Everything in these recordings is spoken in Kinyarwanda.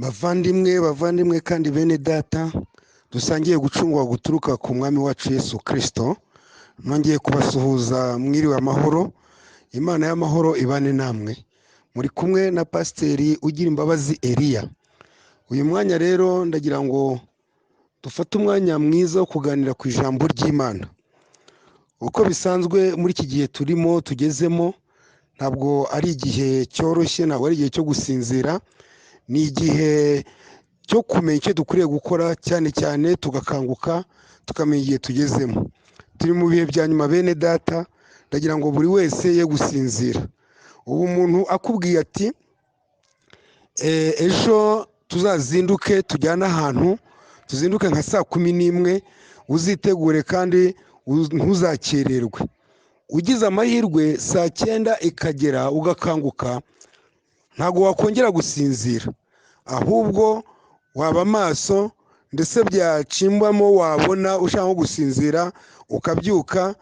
bavandimwe kandi bene data dusangiye gucungwa guturuka ku mwami wacu Yesu Kristo. Nongeye kubasuhuza mwiriwe amahoro. Imana y'amahoro ibane namwe. Muri kumwe na Pst Elie ugira imbabazi Elia. Uyu mwanya rero ndagira ngo dufate umwanya mwiza wo kuganira ku ijambo ry'Imana. Uko bisanzwe muri iki gihe turimo tugezemo, ntabwo ari igihe cyoroshye, ntabwo ari igihe cyo gusinzira, ni igihe cyo kumenya icyo dukwiriye gukora, cyane cyane tugakanguka tukamenya igihe tugezemo. Turi mu bihe bya nyuma bene data, ndagira ngo buri wese ye gusinzira. Ubu umuntu akubwiye ati ejo tuzazinduke tujyana ahantu, tuzinduke nka 11:00, uzitegure kandi ntuzakererwe. Ugize amahirwe 9:00 ikagera ugakanguka, ntabwo wakongera gusinzira, ahubwo waba maso, ndetse byacimbamo wabona ushaka gusinzira ukabyuka.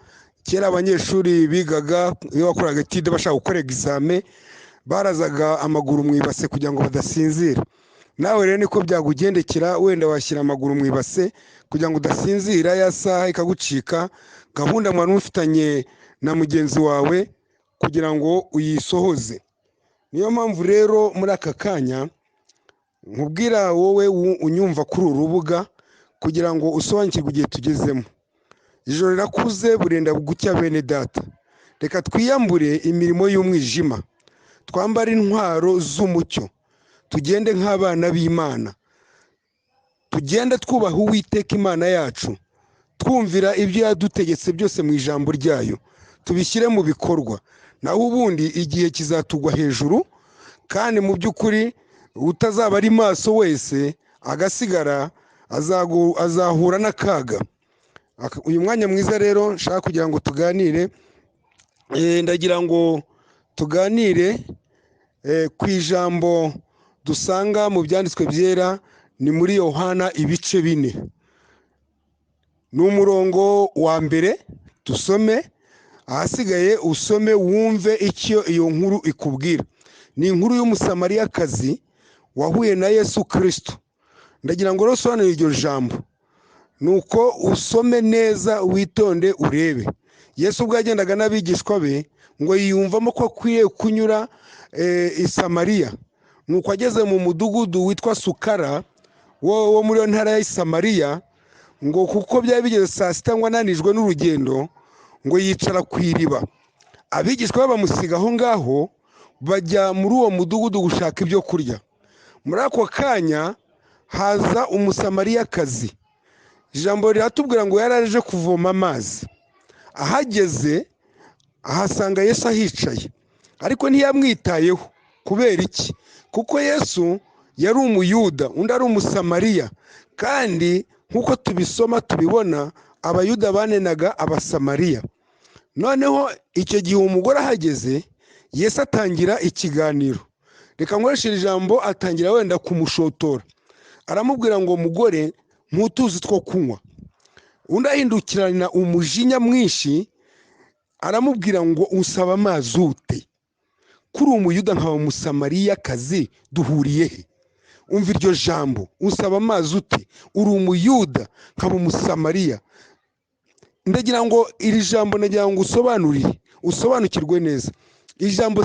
Kera abanyeshuri bigaga, iyo wakoraga tide bashaka gukora examen, barazaga amaguru mu ibase kugira ngo badasinzira. Nawe rero niko byagugendekera, wenda washyira amaguru mu ibase kugira ngo udasinzira, ya saha ikagucika, gahunda mwari mufitanye na mugenzi wawe kugira ngo uyisohoze. Niyo mpamvu rero muri aka kanya nkubwira wowe unyumva kuri uru rubuga kugira ngo usobanukirwe igihe tugezemo. Ijoro rirakuze burenda gucya bene data. Reka twiyambure imirimo y'umwijima, twambare intwaro z'umucyo, tugende nk'abana b'Imana, tugende twubaha Uwiteka Imana yacu, twumvira ibyo yadutegetse byose mu ijambo ryayo, tubishyire mu bikorwa. Naho ubundi igihe kizatugwa hejuru, kandi mu by'ukuri utazaba ari maso wese agasigara azahura n'akaga. Uyu mwanya mwiza rero nshaka kugira ngo tuganire, ndagira ngo tuganire ku ijambo dusanga mu byanditswe byera, ni muri Yohana ibice 4. Ni umurongo wa mbere dusome, ahasigaye usome wumve icyo iyo nkuru ikubwira. Ni inkuru y'umusamariyakazi wahuye na Yesu Kristo. Ndagira ngo rosobanure iryo jambo, nuko usome neza, witonde urebe. Yesu ubwo yagendaga n'abigishwa be, ngo yiyumvamo ko akwiye kunyura i Samariya. Nuko ageze mu mudugudu witwa Sukara wo muri ntara ya Samariya, ngo kuko byari bigeze 6:00 ngo ananijwe n'urugendo, ngo yicara ku iriba. Abigishwa bamusiga aho ngaho, bajya muri uwo mudugudu gushaka ibyo kurya. Muri ako kanya haza umusamariyakazi. Ijambo riratubwira ngo yaraje kuvoma amazi. Ahageze ahasanga Yesu ahicaye, ariko ntiyamwitayeho. Kubera iki? Kuko Yesu yari umuyuda, undi ari umusamariya, kandi nk'uko tubisoma tubibona, abayuda banenaga abasamariya. Noneho icyo gihe umugore ahageze, Yesu atangira ikiganiro. Reka nkoreshe ijambo, atangira wenda kumushotora. Aramubwira ngo mugore, ntutuzi two kunywa. Undi ahindukirana umujinya mwinshi, aramubwira ngo usaba amazi ute? Kuri umuyuda nkaba umusamariyakazi, duhuriye he? Umva iryo jambo, usaba amazi ute? Uri umuyuda nkaba umusamariya. Ndagira ngo iri jambo nagira ngo usobanukirwe neza. Ijambo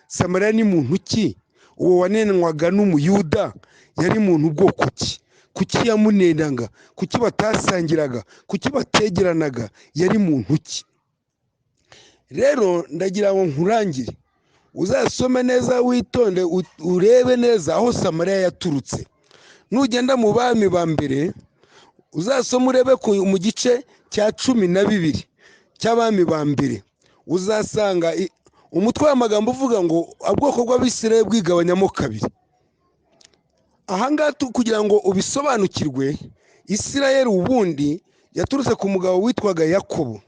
Samariya ni muntu ki? Uwo wanenwaga n'umuyuda yari muntu bwoko ki? Kuki yamunenanga? Kuki batasangiraga? Kuki bategeranaga? Yari muntu ki? Rero ndagira ngo nkurangire, uzasome neza, witonde urebe neza aho Samariya yaturutse. Nugenda mu bami ba mbere, uzasome urebe mu gice cya 12 cy'abami ba mbere, uzasanga umutwe w'amagambo uvuga ngo ubwoko bw'Abisirayeli bwigabanyamo 2. Ahangaha kugira ngo ubisobanukirwe, Isirayeli ubundi yaturutse ku mugabo witwaga Yakobo.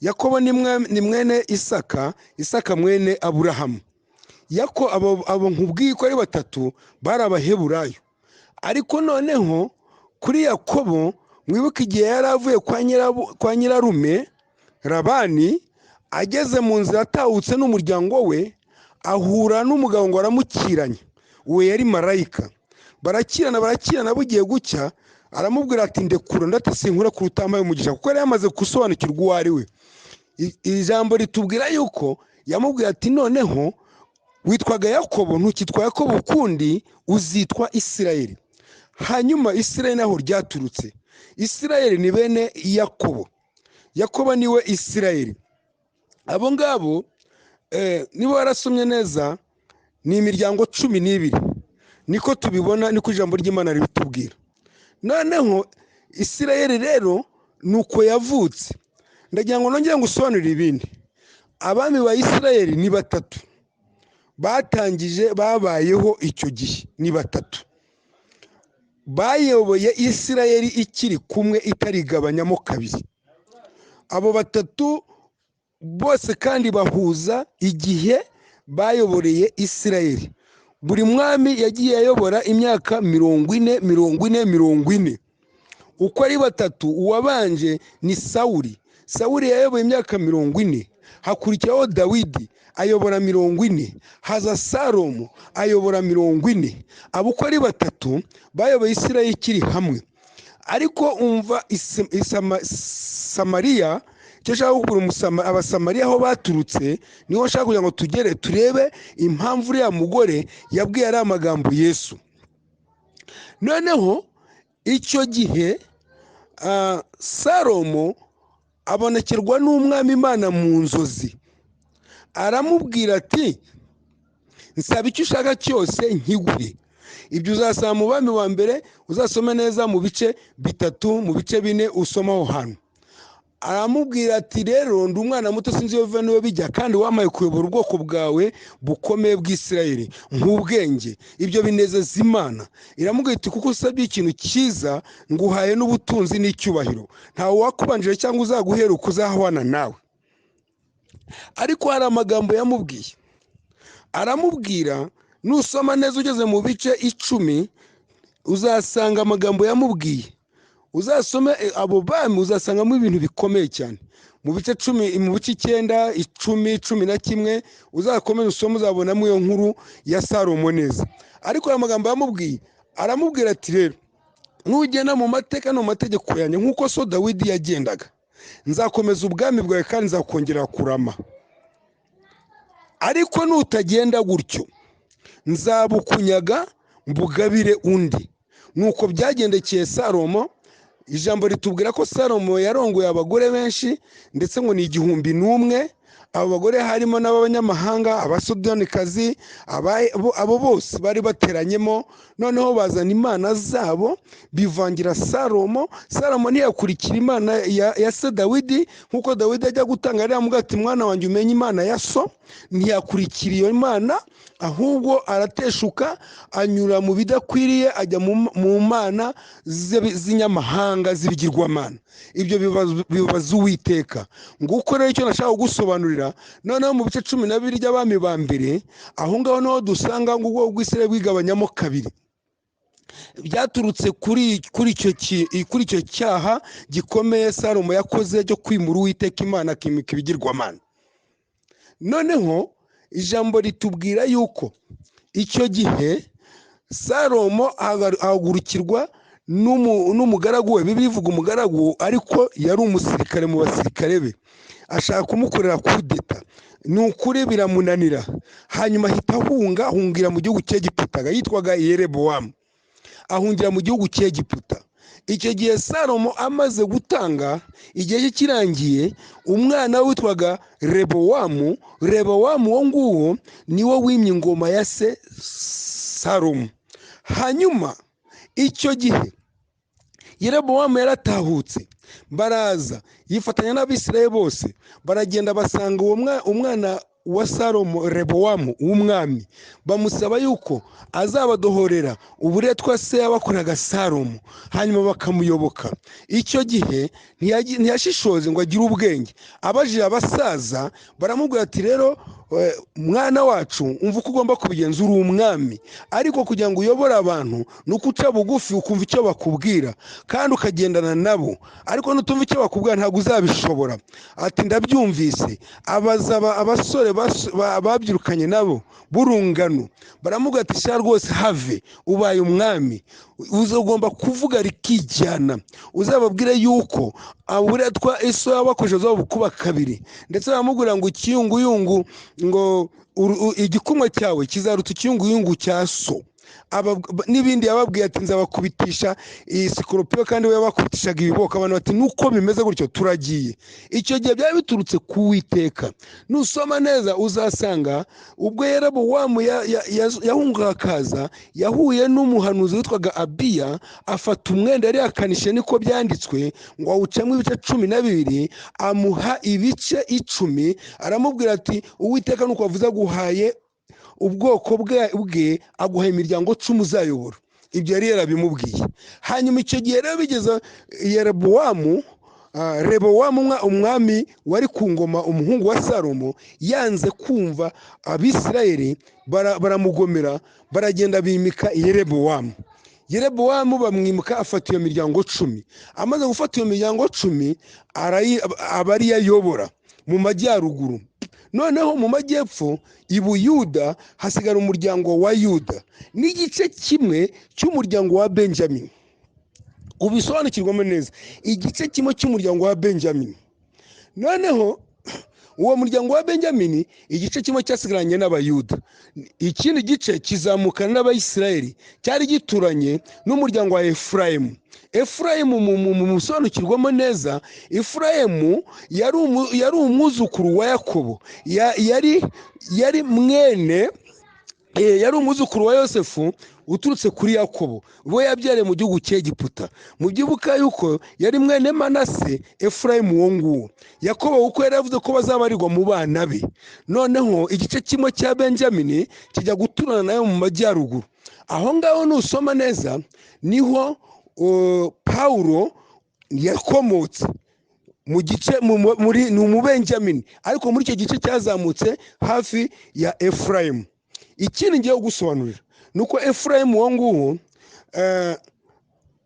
Yakobo ni mwene Isaka mwene Aburahamu. Abo nkubwiye ko ari 3 bari Abaheburayo. Ariko noneho kuri Yakobo, mwibuke igihe yari avuye kwa nyirarume Labani, ageze mu nzira atahutse n'umuryango we, ahura n'umugabo ngo aramukiranye. Uwo yari marayika. barakirana bugiye gucya aramubwira ati ndekura ndate sinkura ku rutambaye umugisha kuko yari yamaze gusobanukirwa uwo ari we. Iri jambo ritubwira yuko yamubwira ati noneho witwaga Yakobo ntukitwa Yakobo ukundi uzitwa Isirayeli. Hanyuma Isirayeli naho ryaturutse. Isirayeli ni bene Yakobo. Yakobo niwe Isirayeli. Abo ngabo niba warasomye neza ni imiryango 12 niko tubibona, niko ijambo ry'Imana ribitubwira. Noneho Isirayeli rero nuko yavutse. Ndagira ngo nongere ngusobanurire ibindi. Abami ba Isirayeli ni 3 batangije babayeho icyo gihe, ni 3 bayoboye Isirayeli ikiri kumwe itarigabanyamo kabiri. Abo 3 bose kandi bahuza igihe bayoboreye Isirayeli. Buri mwami yagiye ayobora imyaka 40. Uko ari 3, uwabanje ni Sawuli. Sawuli yayoboye imyaka 40. Hakurikiraho Dawidi ayobora 40. Haza Salomo ayobora 40. Abo uko ari 3 bayoboye Isirayeli ikiri hamwe. Ariko umva Samariya, cyo shaka gukura abasamariya aho baturutse, niho shaka kugira ngo turebe impamvu uriya mugore yabwiye ari amagambo Yesu. Noneho icyo gihe Salomo abonekerwa n'umwami Imana mu nzozi. Aramubwira ati nsaba icyo ushaka cyose nkiguhe. Ibyo uzasaba mu bami wa mbere, uzasome neza mu bice 3, mu bice 4 usoma aho hantu. Aramubwira ati rero ndi umwana muto sinzi iyo biva niwe bijya, kandi wamaye kuyobora ubwoko bwawe bukomeye bw'Isirayeli nk'ubwenge. Ibyo binezeza Imana. Iramubwira iti kuko usabye ikintu cyiza nguhaye n'ubutunzi n'icyubahiro. Ntawe wakubanjije cyangwa uzaguhera ukuzahwana nawe. Ariko hari amagambo yamubwiye. Aramubwira nusoma neza ugeze mu bice 10 uzasanga amagambo yamubwiye. Uzasome abo bami uzasangamo ibintu bikomeye cyane. Mu bice 10, mu bice 9, 10, 11 uzakomeza usome uzabonamo iyo nkuru ya Salomo neza. Ariko aya magambo yamubwiye, aramubwira ati rero nugenda mu mateka no mategeko yanjye nkuko so Dawidi yagendaga, nzakomeza ubwami bwawe kandi nzakongera kurama. Ariko nutagenda gutyo nzabukunyaga mbugabire undi. Nuko byagendekeye Salomo. Ijambo ritubwira ko Salomo yarongoye abagore benshi ndetse ngo ni 1,000. Abo bagore harimo n'abanyamahanga, abasodonikazi, abo bose bari bateranyemo. Noneho bazana imana zabo bivangira Salomo. Salomo ntiyakurikira imana ya se Dawidi nkuko Dawidi ajya gutanga ari amuga ati mwana wanjye umenye imana ya so. Ntiyakurikira iyo imana, ahubwo arateshuka anyura mu bidakwiriye ajya mu mana z'inyamahanga z'ibigirwamana. Ibyo bibaza Uwiteka. Nguko rero icyo nashaka gusobanurira. Noneho mu bice 12 by'abami ba mbere, aho ngaho no dusanga ngo ubwo bw'Isirayeli bwigabanyamo kabiri. Byaturutse kuri icyo cyaha gikomeye Salomo yakoze cyo kwimura Uwiteka Imana akimika ibigirwamana. Noneho ijambo ritubwira yuko icyo gihe Salomo ahagurukirwa n'umugaragu we. Bibiliya ivuga umugaragu, ariko yari umusirikare mu basirikare be. Ashaka kumukorera kudeta, nukuri biramunanira. Hanyuma ahita ahungira mu gihugu cy'Egiputa, yitwaga Yerobowamu. Ahungira mu gihugu cy'Egiputa. Icyo gihe Salomo amaze gutanga, igihe cye kirangiye, umwana witwaga Rehobowamu wo nguwo niwo wimye ingoma ya se Salomo. Hanyuma icyo gihe Yerobowamu yaratahutse, baraza yifatanya n'Abisirayeli bose, baragenda basanga uwo umwana wa Salomo, Rehobowamu w'umwami, bamusaba yuko azabadohorera uburetwa se yabakoraga Salomo, hanyuma bakamuyoboka. Icyo gihe ntiyashishoze ngo agire ubwenge. Abajije abasaza baramubwira ati rero mwana wacu umva uko ugomba kubigenza, uri umwami, ariko kugira ngo uyobore abantu nuko uca bugufi ukumva icyo bakubwira kandi ukagendana nabo, ariko nutumva icyo bakubwira ntabwo uzabishobora. Ati ndabyumvise. Abaza abasore abasore babyirukanye nabo burungano baramubwira ati sha rwose have ubaye umwami uzagomba kuvuga rikijyana uzababwire yuko aburetwa eso yabakojeje kuba kabiri ndetse baramubwira ngo ikiyunguyungu ngo igikumwe cyawe kizaruta ikiyunguyungu cya so n'ibindi yababwiye ati nzabakubitisha iyi sikoropiyo kandi we yabakubitishaga ibiboko abantu bati nuko bimeze gutyo turagiye. Icyo gihe byari biturutse ku Uwiteka. Nusoma neza uzasanga ubwo Yerobowamu yahungaga akaza yahuye n'umuhanuzi witwaga Abiya afata umwenda yari yakanishe niko byanditswe ngo awucamo ibice 12 amuha ibice 10 aramubwira ati Uwiteka nuko avuze guhaye ubwoko bwe aguha imiryango 10 uzayobora. Ibyo yari yarabimubwiye. Hanyuma icyo gihe rero bigeze Yerobowamu umwami wari ku ngoma umuhungu wa Salomo yanze kumva Abisirayeli baramugomera baragenda bimika Yerobowamu bamwimuka afata iyo miryango 10. Amaze gufata iyo miryango 10 abari yayobora mu majyaruguru. Noneho mu majyepfo ibuyuda hasigara umuryango wa Yuda n'igice kimwe cy'umuryango wa Benjamin. Ubisobanukirwamo neza igice kimwe cy'umuryango wa Benjamin. Noneho uwo muryango wa Benjamin igice kimwe cyasigaranye n'abayuda, ikindi gice kizamukana n'Abayisirayeli cyari gituranye n'umuryango wa Efurayimu. Efurayimu mu musobanukirwamo neza, Efurayimu yari umwuzukuru wa Yakobo, yari mwene yari umwuzukuru wa Yosefu uturutse kuri Yakobo, bo yabyariye mu gihugu cy'Egiputa. Mu byibuka yuko yari mwene Manase Efurayimu uwo nguwo. Yakobo uko yari yavuze ko bazabarirwa mu bana be. Noneho igice kimwe cya Benjamin kijya guturana nayo mu majyaruguru. Aho ngaho nusoma neza niho Paulo yakomotse mu gice muri mu Benjamin, ariko muri icyo gice cyazamutse hafi ya Efurayimu. Ikindi ngiye gusobanurira nuko Efurayimu uwo nguwo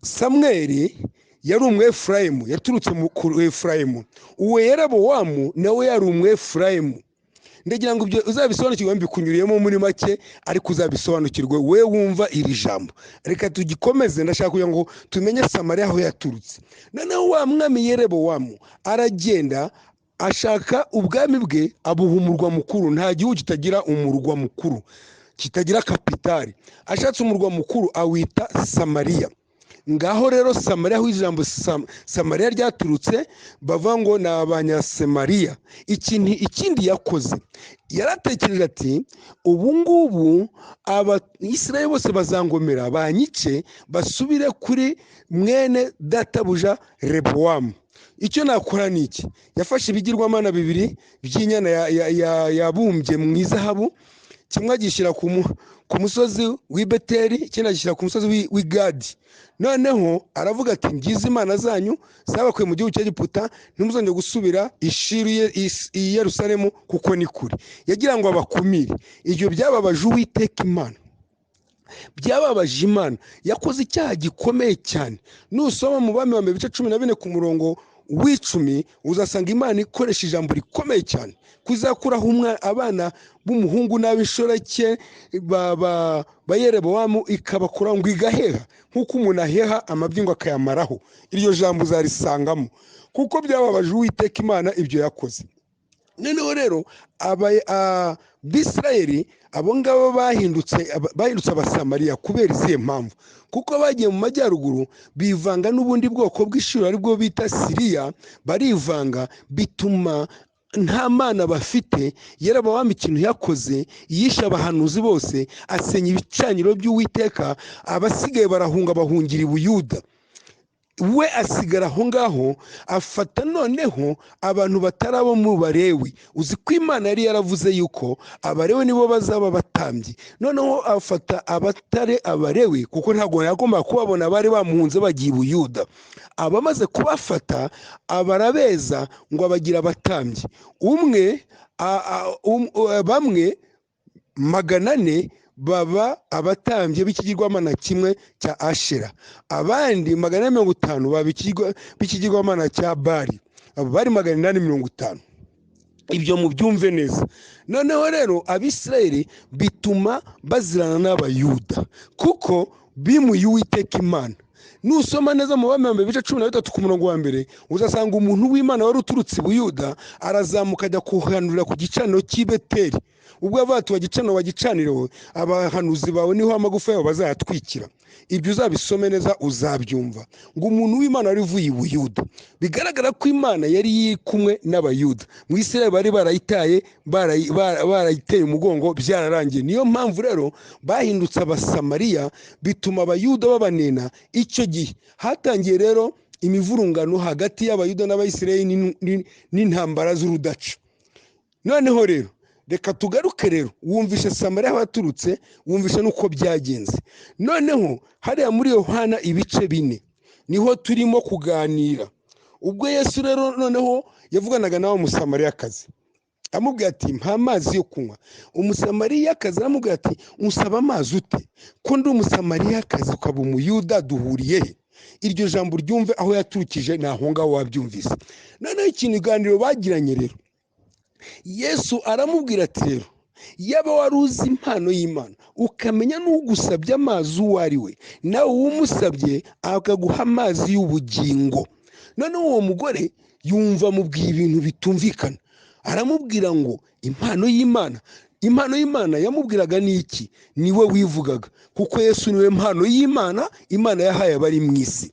Samweli yari umwefurayimu, yaturutse ku Efurayimu. Uwo Yerobowamu nawe yari umwefurayimu. Ndagira ngo ibyo uzabisobanukirwe mbikunyuriyemo muri make, ariko uzabisobanukirwe we wumva iri jambo. Reka tugikomeze, ndashaka kugira ngo tumenye Samariya aho yaturutse. Noneho wa mwami Yerobowamu aragenda ashaka ubwami bwe abuha umurwa mukuru. Nta gihugu kitagira umurwa mukuru, kitagira kapitali. Ashatse umurwa mukuru awita Samariya. Ngaho rero Samariya, aho ijambo Samariya ryaturutse bavuga ngo ni Abanyasamariya. Ikindi yakoze, yaratekereje ati ubu ngubu Abisirayeli bose bazangomera banyice basubire kuri mwene databuja Rehobowamu. Icyo nakora ni iki? Yafashe ibigirwamana 2 by'inyana yabumbye mu izahabu, kimwe agishyira ku musozi w'Ibeteli, ikindi agishyira ku musozi w'Igadi. Noneho aravuga ati ngize imana zanyu zabakuye mu gihugu cy'Egiputa, ntimuzongere gusubira i Yerusalemu kuko ni kure. Yagira ngo abakumire. Ibyo byababaje Uwiteka Imana, byababaje Imana. Yakoze icyaha gikomeye cyane. Nusoma mu Bami wa bice 14 ku murongo w'10 uzasanga Imana ikoresha ijambo rikomeye cyane kuzakuraho abana b'umuhungu n'abishoreke ba Yerobowamu, ikabakura ngo igaheha nk'uko umuntu aheha amabyingo akayamaraho. Iryo jambo uzarisangamo kuko byababaje Uwiteka Imana ibyo yakoze. Noneho rero Abisirayeli abo ngabo bahindutse Abasamariya kubera izihe mpamvu? Kuko bagiye mu majyaruguru bivanga n'ubundi bwoko bw'ishuri aribwo bita Siriya, barivanga bituma nta mana bafite. Yerobowamu ikintu yakoze, yishe abahanuzi bose, asenya ibicaniro by'Uwiteka. Abasigaye barahunga bahungira i Buyuda. We asigara aho ngaho, afata noneho abantu batarabo mu Barewi. Uzi ko Imana yari yaravuze yuko Abarewi nibo bazaba batambyi. Noneho afata abatare Abarewi, kuko ntabwo yagomba kubabona bari bamuhunze bagiye i Buyuda. Abamaze kubafata abarabeza ngo abagira abatambyi. Bamwe 400 baba abatambye b'ikigirwamana kimwe cya Ashera, abandi 450 baba b'ikigirwamana cya Bali. Abo bari 850. ibyo mubyumve neza. Noneho rero abisirayeli bituma bazirana n'abayuda kuko bimuye Uwiteka Imana. Nusoma neza mu Bami ibice 13 ku murongo wa mbere uzasanga umuntu w'Imana wari uturutse i Buyuda arazamuka ajya kuhanurira ku gicaniro cy'i Beteli. Ubwo avuga ati wagicaniro abahanuzi bawe niho amagufa yabo bazayatwikira. Ibyo uzabisome neza uzabyumva ngo umuntu w'Imana wari uvuye i Buyuda. Bigaragara ko Imana yari yiri kumwe n'abayuda. Mu Isirayeli bari barayiteye umugongo byararangiye. Niyo mpamvu rero bahindutse abasamariya bituma abayuda babanena. Icyo gihe hatangiye rero imivurungano hagati y'abayuda n'abayisirayeli n'intambara z'urudaca. Noneho rero reka tugaruke rero wumvishe Samariya baturutse, wumvishe nuko byagenze. Noneho hariya muri Yohana ibice 4 niho turimo kuganira. Ubwo Yesu rero noneho yavuganaga nawe umusamariyakazi, amubwira ati mpa amazi yo kunywa. Umusamariyakazi aramubwira ati unsaba amazi ute ko ndi umusamariyakazi ukaba umuyuda, duhuriye he? Iryo jambo ryumve aho yaturukije naho ngaho wabyumvise. Noneho ikintu iganiro bagiranye rero, Yesu aramubwira ati rero yaba wari uzi impano y'Imana ukamenya n'ugusabye amazi uwo ari we, nawe umusabye akaguha amazi y'ubugingo. Noneho uwo mugore yumva mubwiye ibintu bitumvikana, aramubwira ngo impano y'Imana yamubwiraga niki? Niwe wivugaga, kuko Yesu niwe mpano y'Imana Imana yahaye abari mu isi.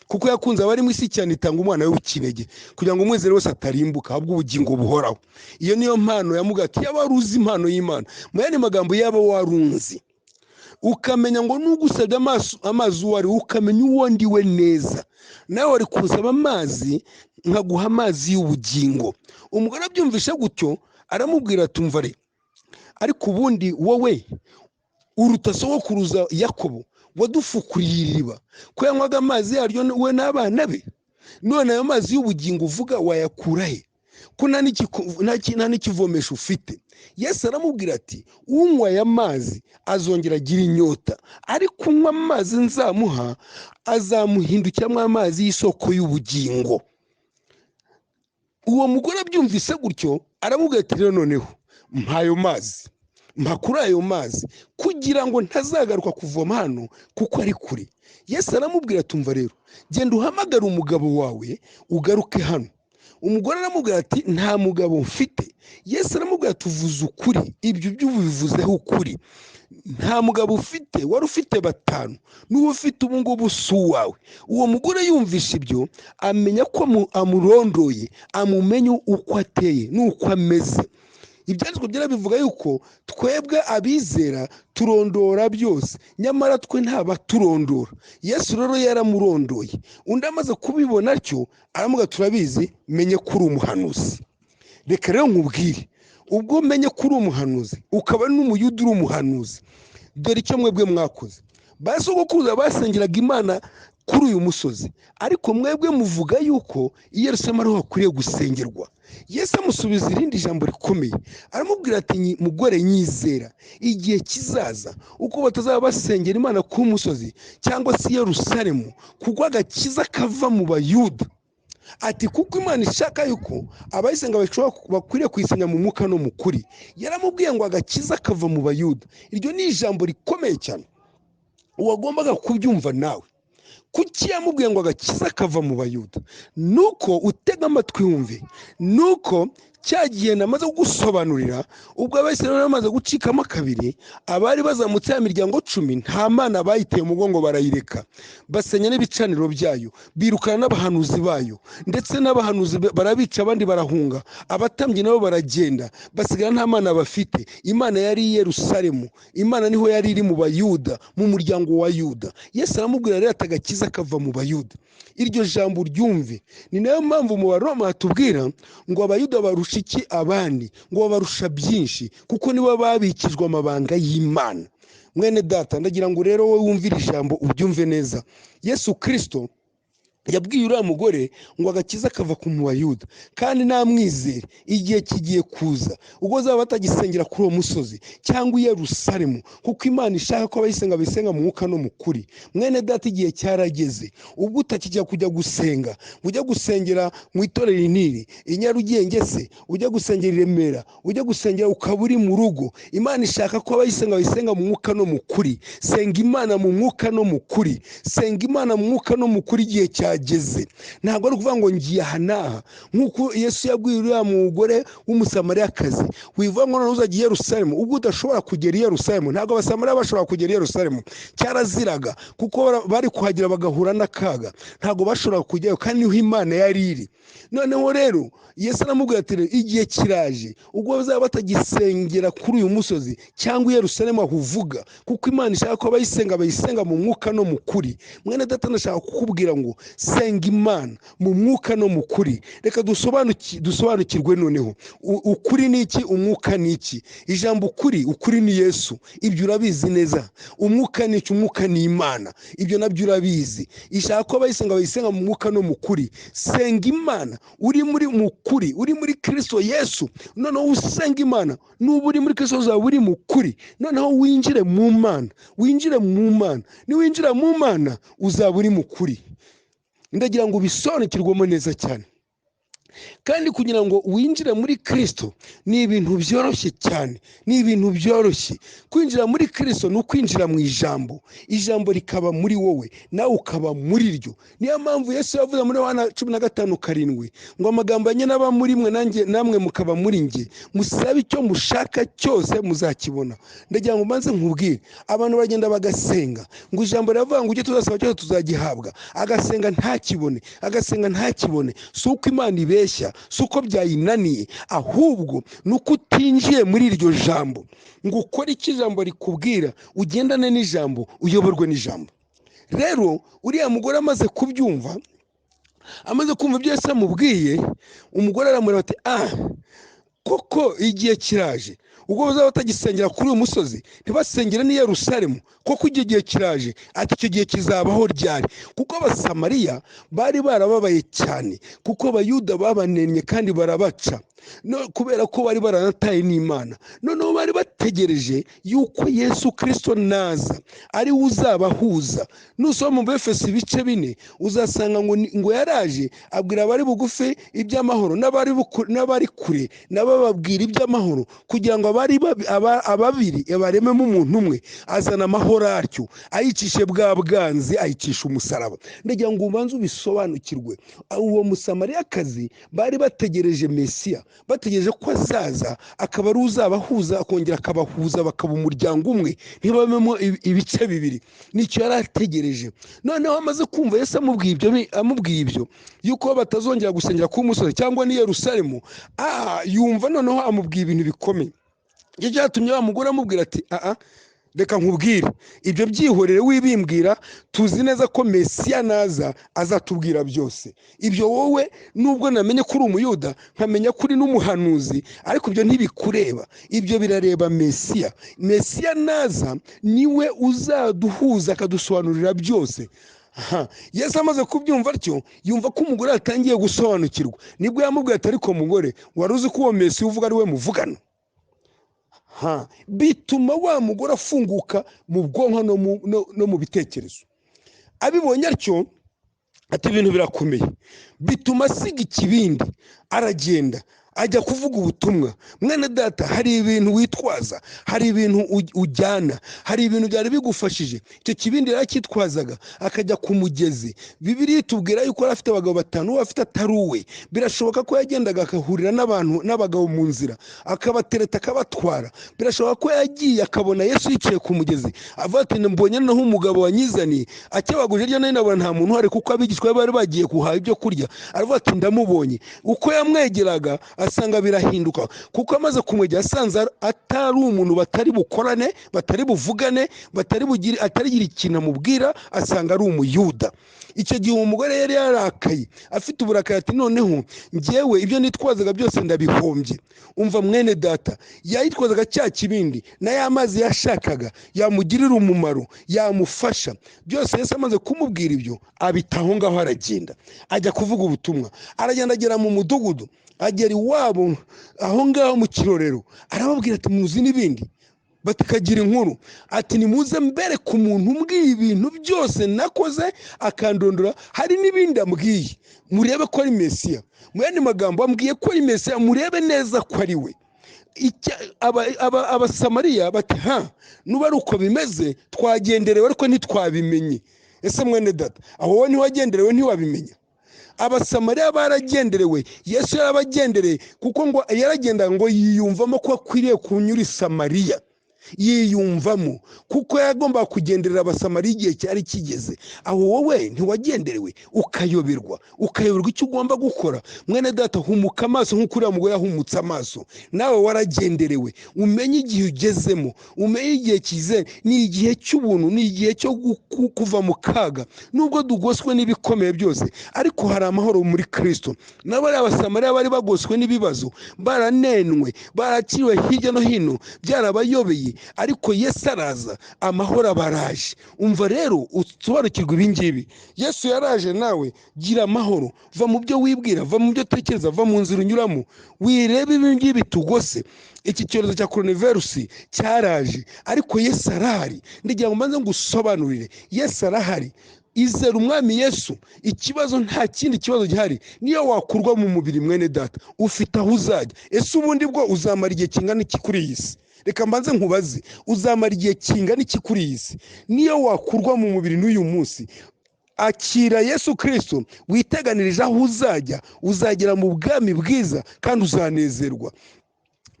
Kuko yakunze abari mu isi cyane itanga umwana we w'ikinege kugira ngo umwizera wese atarimbuka ahubwo ubugingo buhoraho. Iyo niyo mpano yamubwira ati yaba wari uzi impano y'Imana, mu yandi magambo yaba warunzi ukamenya ngo n'ugusabye amazi uwo ari, ukamenya uwo ndi we neza, nawe wari kunsaba amazi nkaguha amazi y'ubugingo. Umugore abyumvishe gutyo aramubwira ati umva re, ariko ubundi wowe uruta sogokuruza Yakobo wadufukuriye iriba ko yanywaga amazi yaryo we n'abana be. None ayo mazi y'ubugingo uvuga wayakura he ko nta n'ikivomesho ufite? Yesu aramubwira ati unywa aya mazi azongera agira inyota, ariko unywa amazi nzamuha azamuhindukiramo amazi y'isoko y'ubugingo. Uwo mugore abyumvise gutyo aramubwira ati rero noneho mpayo mazi, mpakura ayo mazi kugira ngo ntazagaruka kuvoma hano kuko ari kure. Yesu aramubwira ati umva rero genda uhamagara umugabo wawe ugaruke hano. Umugore aramubwira ati nta mugabo mfite. Yesu aramubwira ati uvuze ukuri, ibyo by'ubivuzeho ukuri. Nta mugabo ufite, wari ufite 5, n'uwo ufite ubu ngubu si uwawe. Uwo mugore yumvisha ibyo amenya ko amurondoye, amumenya uko ateye n'uko ameze. Ibyanditswe byera bivuga yuko twebwe abizera turondora byose, nyamara twe ntabaturondora. Yesu rero yaramurondoye. Undi amaze kubibona atyo aramuga turabizi, menye kuri umuhanuzi. Reka rero nkubwire, ubwo menye kuri umuhanuzi ukaba n'umuyuda uri umuhanuzi, dore icyo mwebwe mwakoze. Basogokuruza basengeraga Imana kuri uyu musozi, ariko mwebwe muvuga yuko i Yerusalemu ariho hakwiriye gusengerwa. Yesu amusubiza irindi jambo rikomeye, aramubwira ati mugore nyizera, igihe kizaza uko batazaba basengera Imana ku musozi cyangwa se Yerusalemu, kuko agakiza kava mu Bayuda. Ati kuko Imana ishaka yuko abayisenga bakwiriye kuyisenya mu mwuka no mu kuri. Yaramubwiye ngo agakiza kava mu Bayuda. Iryo ni ijambo rikomeye cyane uwagombaga kubyumva nawe. Kuki yamubwiye ngo agakiza kava mu Bayuda? Nuko utega amatwi wumve, nuko cyagiye namaze gusobanurira ubwo abayisirayeli bamaze gucikamo kabiri, abari bazamutse ya miryango 10 nta mana bayiteye umugongo barayireka, basenya n'ibicaniro byayo, birukana n'abahanuzi bayo, ndetse n'abahanuzi barabica abandi barahunga, abatambyi nabo baragenda, basigara nta mana bafite. Imana yari i Yerusalemu, Imana niho yari iri mu Bayuda, mu muryango wa Yuda. Yesu aramubwira rero atagakiza kava mu Bayuda. Iryo jambo ryumve. Ni nayo mpamvu mu Baroma hatubwira ngo Abayuda barusha iki abandi, ngo babarusha byinshi kuko nibo babikijwe amabanga y'Imana. Mwene data ndagira ngo rero wowe wumvire ijambo ubyumve neza. Yesu Kristo yabwiye uriya mugore ngo agakiza kava ku mu bayuda kandi namwizere igihe kigiye kuza ubwo bazaba batagisengera kuri uwo musozi cyangwa i Yerusalemu, kuko Imana ishaka ko abayisenga bayisenga mu mwuka no mu kuri. Mwene data, igihe cyarageze ubwo utakijya kujya gusenga, ujya gusengera mu itorero iniri i Nyarugenge, se ujya gusengera i Remera, ujya gusengera ukaba uri mu rugo. Imana ishaka ko abayisenga bayisenga mu mwuka no mu kuri. Senga Imana mu mwuka no mu kuri, senga Imana mu mwuka no mu kuri. Igihe cyageze, ntabwo ari ukuvuga ngo ngiye aha n'aha, nk'uko Yesu yabwiye uriya mugore w'umusamariyakazi, wivuga ngo uzajya i Yerusalemu ubwo udashobora kugera i Yerusalemu. Ntabwo abasamariya bashobora kugera i Yerusalemu, cyaraziraga kuko bari kuhagera bagahura n'akaga, ntabwo bashobora kujyayo kandi niho Imana yari iri. Noneho rero Yesu aramubwira ati igihe kiraje ubwo bazaba batagisengera kuri uyu musozi cyangwa i Yerusalemu aho uvuga, kuko Imana ishaka ko abayisenga bayisenga mu mwuka no mu kuri. Mwene data, ndashaka kukubwira ngo senga Imana mu mwuka no mu kuri. Reka dusobanukirwe noneho ukuri ni iki, umwuka ni iki. Ijambo ukuri ni Yesu, ibyo urabizi neza. Umwuka ni iki? Umwuka ni Imana, ibyo nabyo urabizi. Ishaka ko abayisenga bayisenga mu mwuka no mu kuri. Senga Imana uri muri mu kuri, uri muri Kristo Yesu. Noneho usenga Imana nuba uri muri Kristo uzaba uri mu kuri. Noneho winjire mu Mana, winjire mu Mana. Niwinjira mu Mana uzaba uri mu kuri. Ndagira ngo ubisobanukirwemo neza cyane. Kandi kugira ngo winjire muri Kristo ni ibintu byoroshye cyane, ni ibintu byoroshye. Kwinjira muri Kristo ni ukwinjira mu ijambo, ijambo rikaba muri wowe nawe ukaba muri ryo. Niyo mpamvu Yesu yavuze muri Yohana 15:7 ngo amagambo yanjye naba muri mwe nanjye namwe mukaba muri nge, musabe icyo mushaka cyose muzakibona. Ndagira ngo mbanze nkubwire, abantu bagenda bagasenga ngo ijambo riravuga ngo ujye tuzasaba cyose tuzagihabwa, agasenga ntakibone, agasenga ntakibone. Si uko Imana ibeshya, si uko byayinaniye, ahubwo ni uko utinjiye muri iryo jambo ngo ukore icyo ijambo rikubwira, ugendane n'ijambo, uyoborwe n'ijambo. Rero uriya mugore amaze kubyumva, amaze kumva ibyo Yesu amubwiye, umugore aramureba ati koko igihe kiraje ubwo bazaba batagisengera kuri uyu musozi ntibasengere n'i Yerusalemu, koko igihe kiraje. Ati icyo gihe kizabaho ryari? Kuko abasamariya bari barababaye cyane, kuko abayuda babanennye kandi barabaca, no kubera ko bari baranataye n'Imana. Noneho bari bategereje yuko Yesu Kristo naza ari we uzabahuza. Nusoma mu Efeso 4 uzasanga ngo yaraje abwira abari bugufi iby'amahoro n'abari kure n'abababwira iby'amahoro, kugira ngo ababiri barememo umuntu umwe. Azana amahoro atyo, ayicishe bwa bwanzi, ayicisha umusaraba. Ndagira ngo ubanze ubisobanukirwe. Uwo musamariyakazi bari bategereje Mesiya, bategereje ko azaza akaba ari uzabahuza, akongera akabahuza bakaba umuryango umwe, ntibabemo ibice bibiri. Nicyo yari ategereje. Noneho amaze kumva Yesu amubwiye ibyo yuko batazongera gusengera ku musozi cyangwa n'i Yerusalemu, yumva noneho amubwiye ibintu bikomeye. Icyo cyatumye wa mugore amubwira ati reka nkubwire, ibyo byihorere wibimbwira, tuzi neza ko Mesiya naza azatubwira byose. Ibyo wowe nubwo namenye ko uri umuyuda, nkamenya ko uri n'umuhanuzi, ariko ibyo ntibikureba, ibyo birareba Mesiya. Mesiya naza niwe uzaduhuza akadusobanurira byose. Yesu amaze kubyumva atyo, yumva ko umugore atangiye gusobanukirwa, nibwo yamubwiye ati ariko mugore, wari uzi ko uwo Mesiya uvuga ari we muvugana? Bituma wa mugore afunguka mu bwonko no mu bitekerezo. Abibonye atyo ati ibintu birakomeye, bituma asiga ikibindi aragenda ajya kuvuga ubutumwa. Mwene data, hari ibintu witwaza, hari ibintu ujyana, hari ibintu byari bigufashije. Icyo kibindi yarakitwazaga akajya ku mugezi. Bibiliya itubwira yuko yari afite abagabo 5, uwo afite atari uwe. Birashoboka ko yagendaga akahurira n'abagabo mu nzira, akabatereta akabatwara. Birashoboka ko yagiye akabona Yesu yicaye ku mugezi, avuga ati mbonye naho umugabo wanyizaniye, akebaguje hirya no hino abona nta muntu uhari, kuko abigishwa bari bagiye guhaha ibyo kurya. Aravuga ati ndamubonye. Uko yamwegeraga asanga birahinduka, kuko amaze kumwegera asanze atari umuntu batari bukorane, batari buvugane, atarigira ikintu amubwira, asanga ari umuyuda. Icyo gihe umugore yari yarakaye afite uburakari ati noneho njyewe ibyo nitwazaga byose ndabihombye. Umva mwene data, yayitwazaga cya kibindi na ya mazi yashakaga yamugirira umumaro, yamufasha byose. Yesu amaze kumubwira ibyo abitaho ngaho, aragenda ajya kuvuga ubutumwa. Aragenda agera mu mudugudu, agera iwabo aho ngaho mu kirorero, arababwira ati muzi n'ibindi? Batakagira inkuru ati nimuze mbere ku muntu umbwiye ibintu byose nakoze akandondora, hari n'ibindi ambwiye, murebe ko ari Mesiya. Mu yandi magambo ambwiye ko ari Mesiya, murebe neza ko ari we. Abasamariya bati nuba ari uko bimeze twagenderewe ariko ntitwabimenye. Ese mwene data, aho wowe ntiwagenderewe ntiwabimenya? Abasamariya baragenderewe, Yesu yarabagendereye, kuko ngo yaragenda ngo yiyumvamo ko akwiriye kunyura i Samariya, yiyumvamo kuko yagomba kugenderera abasamariya igihe cyari kigeze. Aho wowe ntiwagenderewe ukayoberwa icyo ugomba gukora. Mwene data, humuka amaso nk'uko uriya mugore yahumutse amaso. Nawe waragenderewe, umenye igihe ugezemo, umenye igihe kize. Ni igihe cy'ubuntu, ni igihe cyo kuva mu kaga. Nubwo dugoswe n'ibikomeye byose, ariko hari amahoro muri Kristo. Nabo abasamariya bari bagoswe n'ibibazo, baranenwe, baraciwe hirya no hino, byarabayobeye, ariko Yesu araza, amahoro abaraje. Umva rero usobanukirwa ibingibi. Yesu yaraje, nawe gira amahoro. Va mu byo wibwira, va mu byo tekereza, va mu nzira unyuramo, wirebe ibingibi tugose. Iki cyorezo cya coronavirus cyaraje, ariko Yesu arahari. Ndigira ngo mbanze ngusobanurire, Yesu arahari. Izera umwami Yesu. Ikibazo nta kindi kibazo gihari, niyo wakurwa mu mubiri mwene data, ufite aho uzajya. Ese ubundi bwo uzamara igihe kingana iki kuri iyi si? Reka mbanze nkubaze, uzamara igihe kingana iki kuri iyi si? Niyo wakurwa mu mubiri n'uyu munsi, akira Yesu Kristo, witeganirije aho uzajya, uzagera mu bwami bwiza kandi uzanezerwa.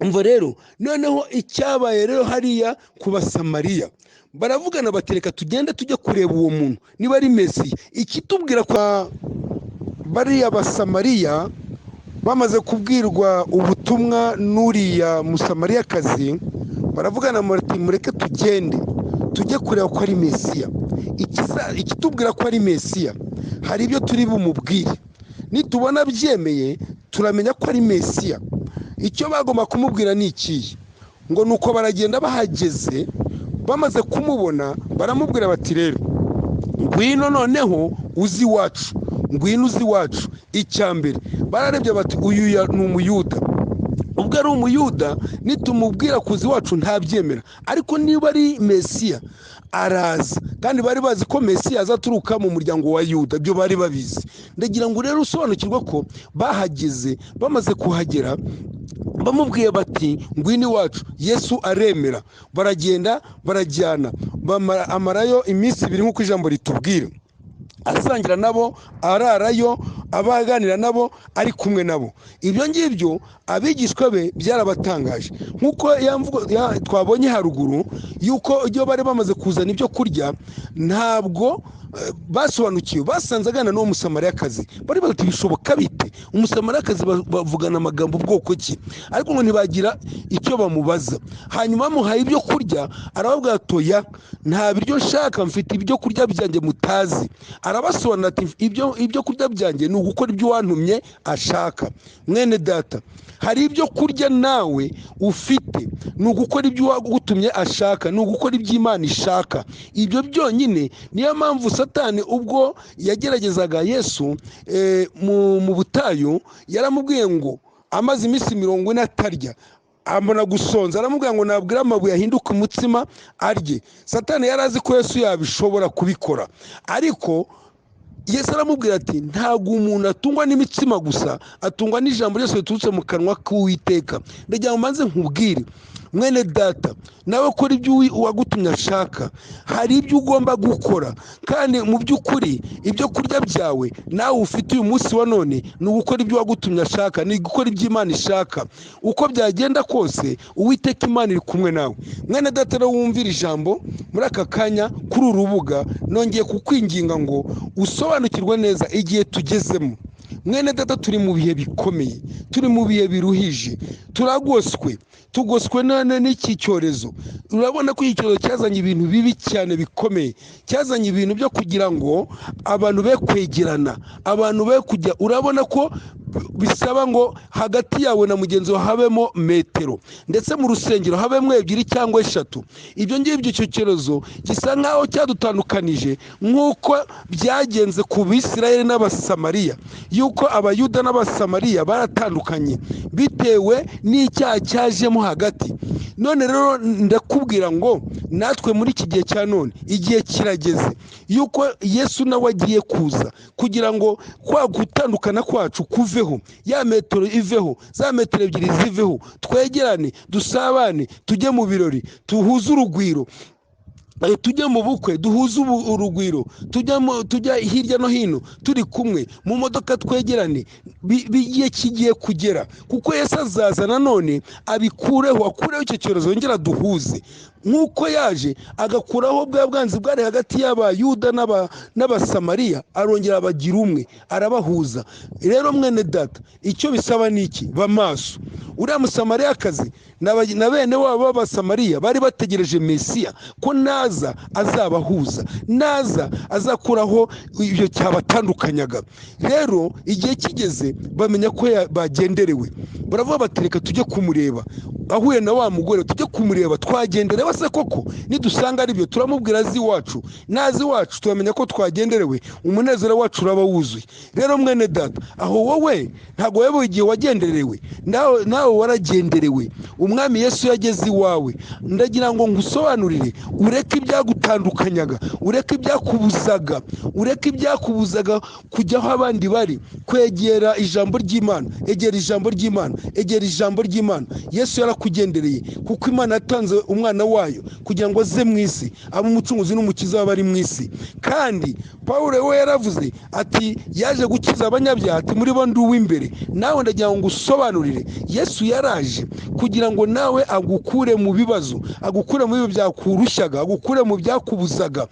Umva rero, noneho icyabaye rero hariya ku Basamariya, baravugana batereka tugende tujye kureba uwo muntu niba ari Mesiya. Ikitubwira kwa bariya Basamariya bamaze kubwirwa ubutumwa n'uriya Musamariyakazi, baravugana bati mureke tugende tujye kureba ko ari Mesiya. Ikitubwira ko ari Mesiya, hari ibyo turi bumubwire, nitubona byemeye turamenya ko ari Mesiya. Icyo bagomba kumubwira ni ikihe? Ngo nuko baragenda, bahageze bamaze kumubona baramubwira bati rero ngwino noneho uzi iwacu, ngwino uzi iwacu. Icyambere bararebye bati uyu ni umuyuda. Ubwo ari umuyuda nitumubwira kuzi iwacu ntabyemera, ariko niba ari Mesiya araza. Kandi bari bazi ko Mesiya azaturuka mu muryango wa Yuda, byo bari babizi. Ndagira ngo rero usobanukirwa ko bahageze, bamaze kuhagera bamubwiye bati ngwino iwacu. Yesu aremera, baragenda barajyana, amarayo iminsi 2 nk'uko ijambo ritubwira, asangira nabo, ararayo, abaganira nabo, ari kumwe nabo. Ibyo ngibyo abigishwa be byarabatangaje, nk'uko twabonye haruguru yuko iyo bari bamaze kuzana ibyo kurya ntabwo basobanukiwe. Basanze agana n'uwo Musamariyakazi, bari bati bishoboka bite? Umusamariyakazi bavugana amagambo ubwoko ki? Ariko ngo ntibagira icyo bamubaza. Hanyuma bamuhaye ibyo kurya, arababwira atoya, nta biryo nshaka, mfite ibyo kurya byanjye mutazi. Arabasobanura ati ibyo kurya byanjye ni ugukora ibyo wantumye ashaka. Mwene data, hari ibyo kurya nawe ufite, ni ugukora ibyo wagutumye ashaka, ni ugukora ibyo Imana ishaka. Ibyo byonyine niyo mpamvu Satani ubwo yageragezaga Yesu mu butayu, yaramubwiye ngo amaze iminsi 40 atarya, amona gusonza, aramubwira ngo nabwira amabuye ahinduka umutsima arye. Satani yarazi ko Yesu yabishobora kubikora, ariko Yesu aramubwira ati ntago umuntu atungwa n'imitsima gusa, atungwa n'ijambo ryose riturutse mu kanwa k'Uwiteka. Ndagira ngo mbanze nkubwire mwene data, nawe kora ibyo uwagutumye ashaka. Hari ibyo ugomba gukora, kandi mu by'ukuri ibyo kurya byawe nawe ufite uyu munsi wa none ni ugukora ibyo wagutumye ashaka, ni gukora ibyo Imana ishaka. Uko byagenda kose Uwiteka Imana iri kumwe nawe. Mwene data, rero wumvira ijambo muri aka kanya kuri urubuga, nongeye kukwinginga ngo usobanukirwe neza igihe tugezemo. mwene data turi mu bihe bikomeye, turi mu bihe biruhije, tugoswe n'iki cyorezo. Urabona ko iki cyorezo cyazanye ibintu bibi cyane bikomeye, cyazanye ibintu byo kugira ngo abantu be kwegerana, abantu be kujya, urabona ko bisaba ngo hagati yawe na mugenzi wawe habemo metero, ndetse mu rusengero habemo 2 cyangwa 3. Ibyo ngibyo icyo cyorezo gisa nkaho cyadutandukanije, nk'uko byagenze ku Bisirayeli n'Abasamariya, yuko Abayuda n'Abasamariya baratandukanye bitewe n'icyaha cyajemo hagati. None rero ndakubwira ngo natwe muri iki gihe cya none, igihe kirageze yuko Yesu nawe agiye kuza kugira ngo kwa gutandukana kwacu kuveho, ya metero iveho, za metero 2 ziveho, twegerane, dusabane, tujye mu birori, tuhuze urugwiro, tujya mu bukwe, duhuze urugwiro, tujya hirya no hino turi kumwe mu modoka, twegerane. Bigiye kigiye kugera, kuko Yesu azaza nanone akureho icyo cyorezo, yongera duhuze nk'uko yaje agakuraho bwa bwanzi bwari hagati y'Abayuda n'Abasamariya, arongera abagira umwe, arabahuza. Rero mwene data, icyo bisaba ni iki? Bamaso. Uriya Musamariyakazi na bene wabo b'Abasamariya bari bategereje Mesiya ko naza azabahuza, naza azakuraho ibyo cyabatandukanyaga. Rero igihe kigeze bamenya ko bagenderewe, baravuga bati reka tujye kumureba. Ahuye na wa mugore, tujye kumureba, twagenderewe se koko? Nidusanga ari byo turamubwira azi wacu, nazi wacu turamenya ko twagenderewe, umunezero wacu uraba wuzuye. Rero mwene data, aho wowe ntabwo wewe igihe wagenderewe, nawe waragenderewe. Umwami Yesu yageze iwawe. Ndagira ngo ngusobanurire, ureke ibyagutandukanyaga, ureke ibyakubuzaga kujya aho abandi bari, kwegera ijambo ry'Imana. Egera ijambo ry'Imana, egera ijambo ry'Imana. Yesu yarakugendereye kuko Imana yatanze umwana wayo kugira ngo aze mu isi, abe umucunguzi n'umukiza w'abari mu isi. Kandi Pawulo we yaravuze ati yaje gukiza abanyabyaha, ati muri bo ndi uw'imbere. Nawe ndagira ngo ngusobanurire, Yesu yaraje kugira ngo nawe agukure mu bibazo, agukure mu bibi byakurushaga, agukure mu byakubuzaga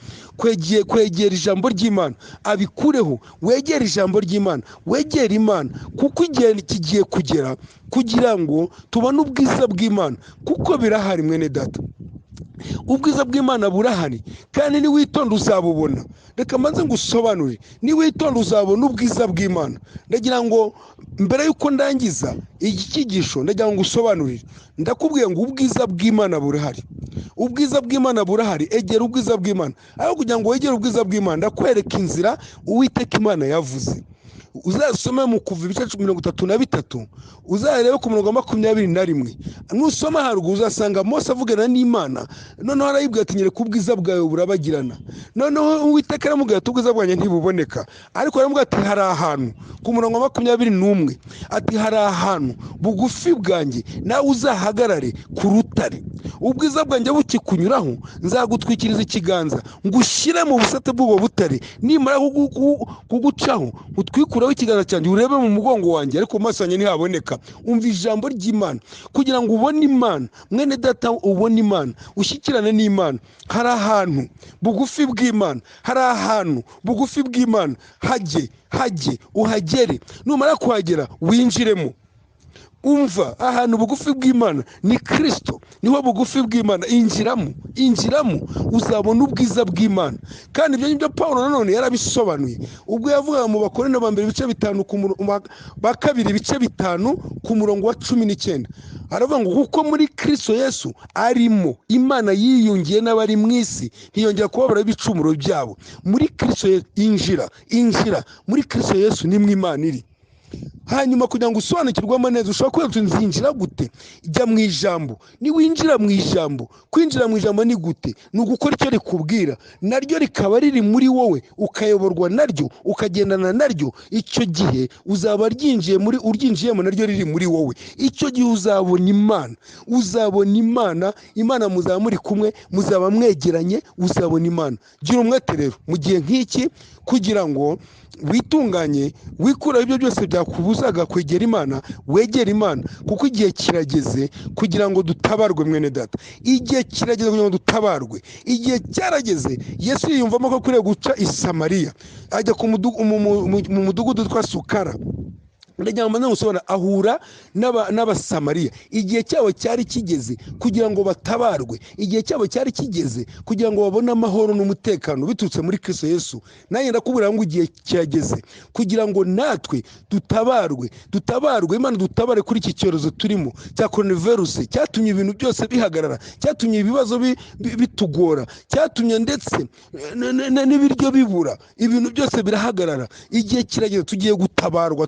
kwegera ijambo ry'Imana, abikureho. Wegera ijambo ry'Imana, wegera Imana, kuko igihe kigiye kugera kugira ngo tubone ubwiza bw'Imana, kuko birahari mwene data. Ubwiza bw'Imana burahari, kandi niwitonda uzabubona. Reka manze ngusobanurire, niwitonda uzabona ubwiza bw'Imana. Ndagira ngo mbere yuko ndangiza iki cyigisho, ndagira ngo ngusobanurire. Ndakubwiye ngo ubwiza bw'Imana burahari, ubwiza bw'Imana burahari. Egera ubwiza bw'Imana. Aho kugira ngo wegere ubwiza bw'Imana, ndakwereka inzira Uwiteka Imana yavuze. Uzasome mu Kuva ibice 33, uzarebe ku murongo wa 21. Nusoma haruguru uzasanga Mose avugana n'Imana, noneho arayibwira ati nyereka ubwiza bwawe burabagirana. Noneho Uwiteka aramubwira ati ubwiza bwanjye ntibuboneka, ariko aramubwira ati hari ahantu, ku murongo wa 21, ati hari ahantu bugufi bwanjye, nawe uzahagarare ku rutare. Ubwiza bwanjye bukikunyuraho, nzagutwikiriza ikiganza, ngushyire mu busate bw'ubwo butare. Nimara kugucaho, utwikuraho ikiganza cyanjye, urebe mu mugongo wanjye, ariko mu maso yanjye ntihaboneka. Umva ijambo ry'Imana kugira ngo ubone Imana. Mwene data, ubone Imana, ushyikirane n'Imana. Hari ahantu bugufi bw'Imana, hari ahantu bugufi bw'Imana. Hajye uhagere. Numara kuhagera winjiremo. Umva, ahantu bugufi bw'Imana ni Kristo, niho bugufi bw'Imana. Injiramo uzabona ubwiza bw'Imana. Kandi ibyo ngibyo Pawulo nanone yarabisobanuye ubwo yavuga mu Bakorinto ba mbere ibice 5 ba kabiri ibice 5 ku murongo wa 19. Aravuga ngo kuko muri Kristo Yesu arimo Imana yiyungiye n'abari mu isi, ntiyongera kubabara ibicumuro byabo. Muri Kristo injira muri Kristo Yesu nimwe Imana iri. Hanyuma kugira ngo usobanukirwemo neza, ushobora kuba nzinjira gute? Jya mu ijambo. Niwinjira mu ijambo, kwinjira mu ijambo ni gute? Ni ugukora icyo rikubwira, naryo rikaba riri muri wowe, ukayoborwa naryo, ukagendana naryo. Icyo gihe uzaba uryinjiyemo naryo riri muri wowe. Icyo gihe uzabona Imana. Imana muzaba muri kumwe, muzaba mwegeranye, uzabona Imana. Gira umwete rero mu gihe nk'iki kugira ngo witunganye, wikuraho ibyo byose byakubuzaga kwegera Imana, wegera Imana, kuko igihe kirageze kugira ngo dutabarwe mwene data. Igihe kirageze kugira ngo dutabarwe. Igihe cyarageze. Yesu yiyumvamo ko akwiriye guca i Samariya, ajya mu mudugudu witwa Sukara. Ndagira ngo nsobanura, ahura n'abasamariya. Igihe cyabo cyari kigeze kugira ngo batabarwe. Igihe cyabo cyari kigeze kugira ngo babone amahoro n'umutekano biturutse muri Kristo Yesu. Nanjye ndakubwira ngo igihe cyageze kugira ngo natwe dutabarwe. Imana dutabare kuri iki cyorezo turimo cya coronavirus, cyatumye ibintu byose bihagarara, cyatumye ibibazo bitugora, cyatumye ndetse n'ibiryo bibura, ibintu byose birahagarara. Igihe kirageze, tugiye gutabarwa.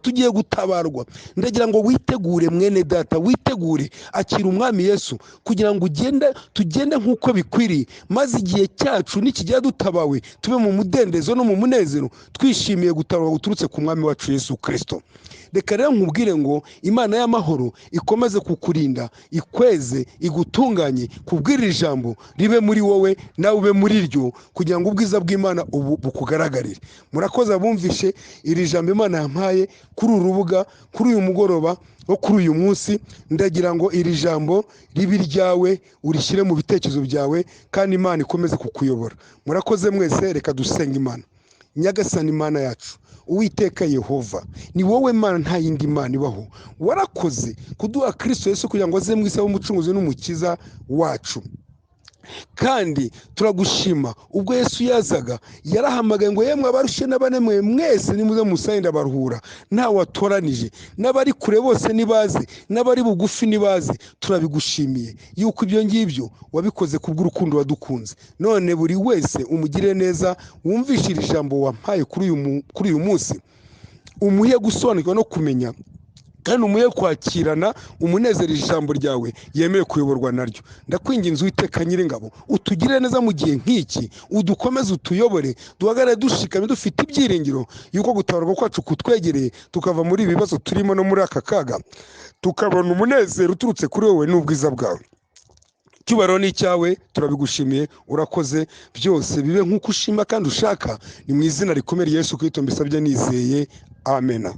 Ndagira ngo witegure mwene data, witegure, akira umwami Yesu kugira ngo tugende nk'uko bikwiriye, maze igihe cyacu nikijya dutabawe tube mu mudendezo no mu munezero, twishimiye gutabarwa guturutse ku mwami wacu Yesu Kristo. Reka rero nkubwire ngo Imana y'amahoro ikomeze kukurinda, ikweze, igutunganye, kubwirira ijambo ribe muri wowe nawe ube muri ryo, kugira ngo ubwiza bw'Imana bukugaragarire. Murakoze abumvishe iri jambo Imana yampaye kuri uru rubuga, kuri uyu mugoroba wo kuri uyu munsi. Ndagira ngo iri jambo ribe iryawe, urishyire mu bitekerezo byawe, kandi Imana ikomeze kukuyobora. Murakoze mwese. Reka dusenga Imana. Nyagasani Imana yacu, Uwiteka Yehova, ni wowe Mana, nta yindi Mana ibaho. Warakoze kuduha Kristo Yesu kugira ngo aze mu isi abe umucunguzi n'umukiza wacu. Kandi turagushima, ubwo Yesu yazaga yarahamagaye ngo yemwe abarushye n'abaremewe mwese nimuze musange ndabaruhura. Nta watoranije, n'abari kure bose nibaze, n'abari bugufi nibaze. Turabigushimiye yuko ibyo ngibyo wabikoze kubw'urukundo wadukunze. None buri wese umugire neza, wumvishe iri jambo wampaye kuri uyu munsi, umuhe gusobanukirwa no kumenya, kandi umuye kwakirana umunezero ijambo ryawe yemeye kuyoborwa naryo. Ndakwinginze Uwiteka Nyiringabo, utugire neza mu gihe nk'iki, udukomeze, utuyobore, duhagarare dushikame dufite ibyiringiro yuko gutabarwa kwacu kutwegereye, tukava muri ibi bibazo turimo no muri aka kaga, tukabona umunezero uturutse kuri wowe n'ubwiza bwawe. Icyubahiro ni icyawe, turabigushimiye, urakoze. Byose bibe nk'uko ushima kandi ushaka, ni mu izina rikomeye Yesu Kristo mbisabye nizeye, amena.